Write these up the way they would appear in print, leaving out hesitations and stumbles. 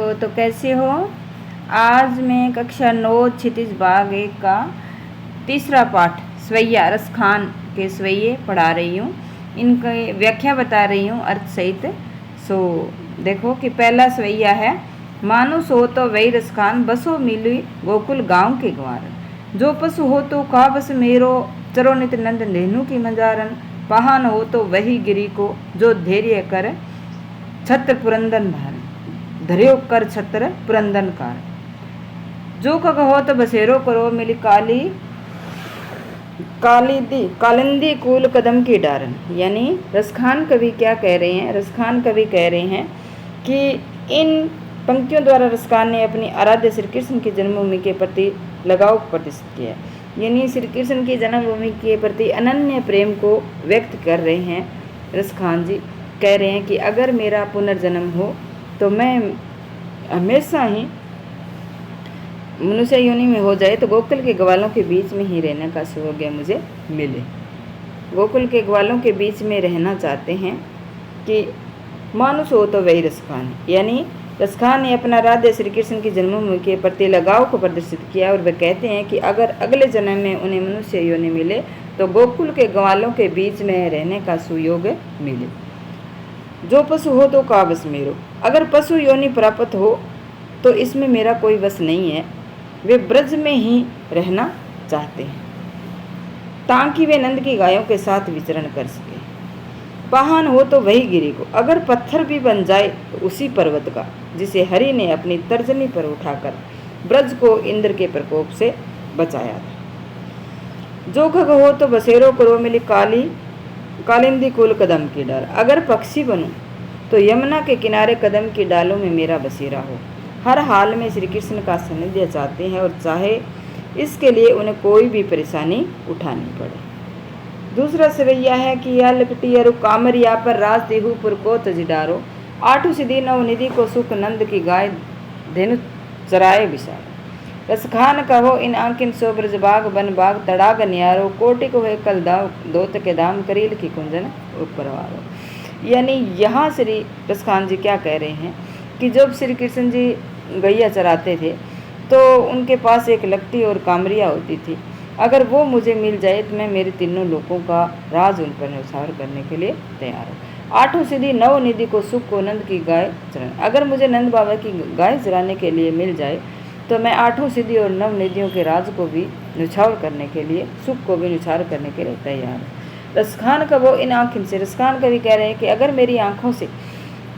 बच्चों, तो कैसे हो। आज मैं कक्षा 9 क्षितिज भाग 1 का तीसरा पाठ स्वैया रसखान के स्वैये पढ़ा रही हूँ। इनकी व्याख्या बता रही हूँ अर्थ सहित। सो देखो कि पहला स्वैया है, मानुष हो तो वही रसखान, बसो मिली गोकुल गाँव के ग्वार। जो पशु हो तो का बस मेरो, चरो नित नंद नेनु की मंजारन। वाहन हो तो वही गिरी को, जो धैर्य कर छत्र पुरंदन भार। धर्यो कर छत्र पुरंदन कार। जो कग हो तो बसेरो करो, मिली कालिंदी कूल कदम की डारन। यानी रसखान कवि क्या कह रहे हैं, रसखान कवि कह रहे हैं कि इन पंक्तियों द्वारा रसखान ने अपनी आराध्य श्री कृष्ण की जन्मभूमि के प्रति लगाव प्रदर्शित किया है। यानी श्री कृष्ण की जन्मभूमि के प्रति अनन्य प्रेम को व्यक्त कर रहे हैं। रसखान जी कह रहे हैं कि अगर मेरा पुनर्जन्म हो तो मैं हमेशा ही मनुष्य योनि में हो जाए तो गोकुल के ग्वालों के बीच में ही रहने का सौभाग्य मुझे मिले। गोकुल के ग्वालों के बीच में रहना चाहते हैं कि मानुष हो तो वही रसखान। यानी रसखान ने अपना राधे श्री कृष्ण की जन्मभूमि के प्रति लगाव को प्रदर्शित किया और वे कहते हैं कि अगर अगले जन्म में उन्हें मनुष्य योनि मिले तो गोकुल के ग्वालों के बीच में रहने का सुयोग मिले। जो पशु हो तो का बस मेरो, अगर पशु योनि प्राप्त हो तो इसमें मेरा कोई बस नहीं है। वे ब्रज में ही रहना चाहते हैं ताकि वे नंद की गायों के साथ विचरण कर सके। वाहन हो तो वही गिरी को, अगर पत्थर भी बन जाए तो उसी पर्वत का जिसे हरि ने अपनी तर्जनी पर उठाकर ब्रज को इंद्र के प्रकोप से बचाया था। जो खग हो तो बसेरो करो, मिली कालिंदी कुल कदम की डाल। अगर पक्षी बनूं तो यमुना के किनारे कदम की डालों में मेरा बसेरा हो। हर हाल में श्री कृष्ण का सानिध्य चाहते हैं और चाहे इसके लिए उन्हें कोई भी परेशानी उठानी पड़े। दूसरा सवैया है कि या लपटी अरु कामरिया पर राज देहूपुर को तजिडारो। आठु सिद्धि नव निधि को सुख, नंद की गाय धेनु चराए विशाल। रसखान कहो इन आंकिन सो ब्रज बाग बन बाग, तड़ाग न्यारो कोटि को है कल दाव, दोत के दाम करील की कुंजन उपरवारो। यानी यहाँ श्री रसखान जी क्या कह रहे हैं कि जब श्री कृष्ण जी गैया चराते थे तो उनके पास एक लकटी और कामरिया होती थी। अगर वो मुझे मिल जाए तो मैं मेरे तीनों लोगों का राज उन पर न्यौछावर करने के लिए तैयार हूँ। आठों सिद्धि नव निधि को सुख को, नंद की गाय चरण। अगर मुझे नंद बाबा की गाय चराने के लिए मिल जाए तो मैं आठों सिद्धि और नव निधियों के राज को भी न्यौछावर करने के लिए, सुख को भी न्यौछावर करने के लिए तैयार हूँ। रसखान का वो इन आँखों से, रसखान कवि कह रहे हैं कि अगर मेरी आँखों से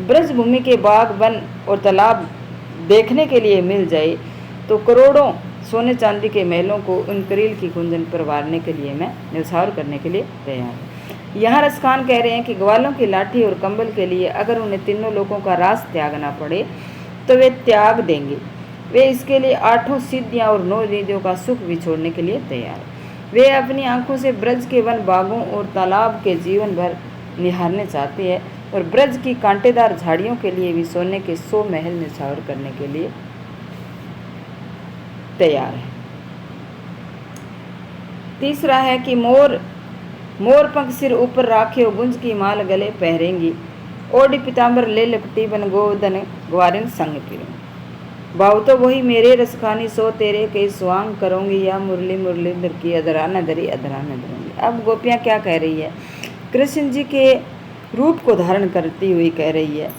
ब्रज भूमि के बाग, वन और तालाब देखने के लिए मिल जाए तो करोड़ों सोने चांदी के महलों को उन करील की कुंजन पर वारने के लिए मैं न्यौछावर करने के लिए तैयार हूँ। यहाँ रसखान कह रहे हैं कि ग्वालों की लाठी और कंबल के लिए अगर उन्हें तीनों लोगों का रास त्यागना पड़े तो वे त्याग देंगे। वे इसके लिए आठों सिद्धियाँ और 9 निधियों का सुख भी छोड़ने के लिए तैयार। वे अपनी आंखों से ब्रज के वन बागों और तालाब के जीवन भर निहारने चाहते हैं और ब्रज की कांटेदार झाड़ियों के लिए भी सोने के 100 महल न्यौछावर करने के लिए तैयार है। तीसरा है कि मोर पंख सिर ऊपर राखे, गुंज की माल गले पहरेंगी। ओढ़ी पीताम्बर ले लपटी, बन गोवर्धन ग्वारिन संग फिरूं। भाव तो वही मेरे रसखानी, सो तेरे के स्वांग करूंगी, या मुरली मुरलीधर की अधरा न धरी अधरा न धरूंगी। अब गोपियाँ क्या कह रही है, कृष्ण जी के रूप को धारण करती हुई कह रही है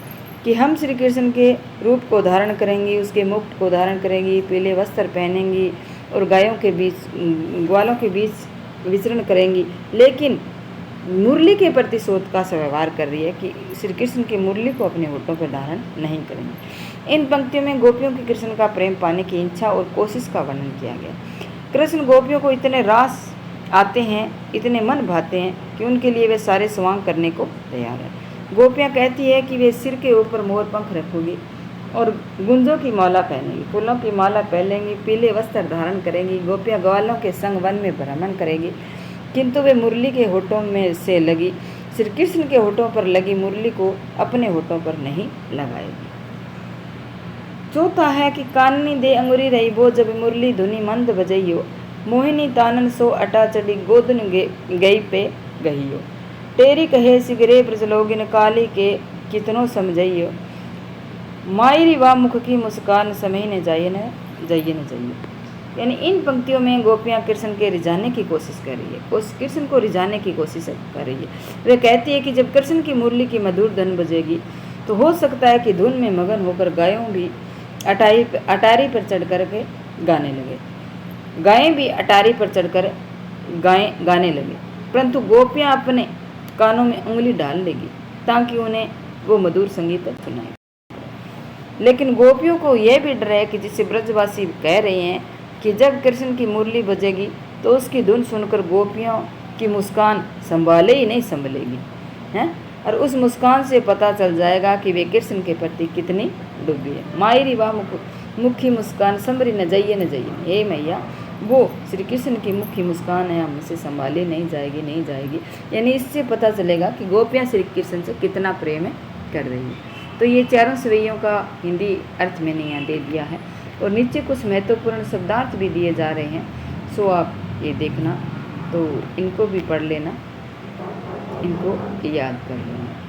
कि हम श्री कृष्ण के रूप को धारण करेंगी, उसके मुकुट को धारण करेंगी, पीले वस्त्र पहनेंगी और गायों के बीच, ग्वालों के बीच विचरण करेंगी, लेकिन मुरली के प्रति सोच का व्यवहार कर रही है कि श्री कृष्ण की मुरली को अपने होठों पर धारण नहीं करेंगे। इन पंक्तियों में गोपियों की कृष्ण का प्रेम पाने की इच्छा और कोशिश का वर्णन किया गया। कृष्ण गोपियों को इतने रास आते हैं, इतने मन भाते हैं कि उनके लिए वे सारे स्वांग करने को तैयार है। गोपियाँ कहती है कि वे सिर के ऊपर मोर पंख रखोगी और गुंजों की माला पहनेंगी, फूलों की माला पहनेंगी, पीले वस्त्र धारण करेंगी। गोपियाँ ग्वालों के संग वन में भ्रमण करेंगी, किंतु वे मुरली के होठों में से लगी, श्री कृष्ण के होठों पर लगी मुरली को अपने होठों पर नहीं लगाएगी। चौथा है कि काननी दे अंगुरी रही वो, जब मुरली धुनी मंद बजइयो। मोहिनी तानन सो अटा चढ़ी, गोदन गई पे गहियो। टेरी कहे सिगरे ब्रजलोगिन, काली के कितनो समझइयो। मायरी वा मुख की मुस्कान समय न जाइए न जाइए न जाइए। यानी इन पंक्तियों में गोपियाँ कृष्ण के रिझाने की कोशिश कर रही है, उस कृष्ण को रिझाने की कोशिश कर रही है। वे कहती है कि जब कृष्ण की मुरली की मधुर धुन बजेगी तो हो सकता है कि धुन में मगन होकर गायों भी अटारी पर चढ़ कर के गाने लगे, गायें भी अटारी पर चढ़कर गाने लगे, परंतु गोपियाँ अपने कानों में उंगली डाल लेगी ताकि उन्हें वो मधुर संगीत सुनाए। लेकिन गोपियों को यह भी डर है कि जिसे ब्रजवासी कह रहे हैं कि जब कृष्ण की मुरली बजेगी तो उसकी धुन सुनकर गोपियों की मुस्कान संभाले ही नहीं संभलेगी हैं, और उस मुस्कान से पता चल जाएगा कि वे कृष्ण के प्रति कितनी डूबी है। मायरी वाह मुखी मुस्कान संभरी न जाइए, हे मैया, वो श्री कृष्ण की मुखी मुस्कान है, हमसे संभाली नहीं जाएगी। यानी इससे पता चलेगा कि गोपियाँ श्री कृष्ण से कितना प्रेम कर रही है। तो ये चारों सवैयों का हिंदी अर्थ मैंने यहाँ दे दिया है, और नीचे कुछ महत्वपूर्ण शब्दार्थ भी दिए जा रहे हैं, सो आप ये देखना, तो इनको भी पढ़ लेना, इनको याद कर लेना।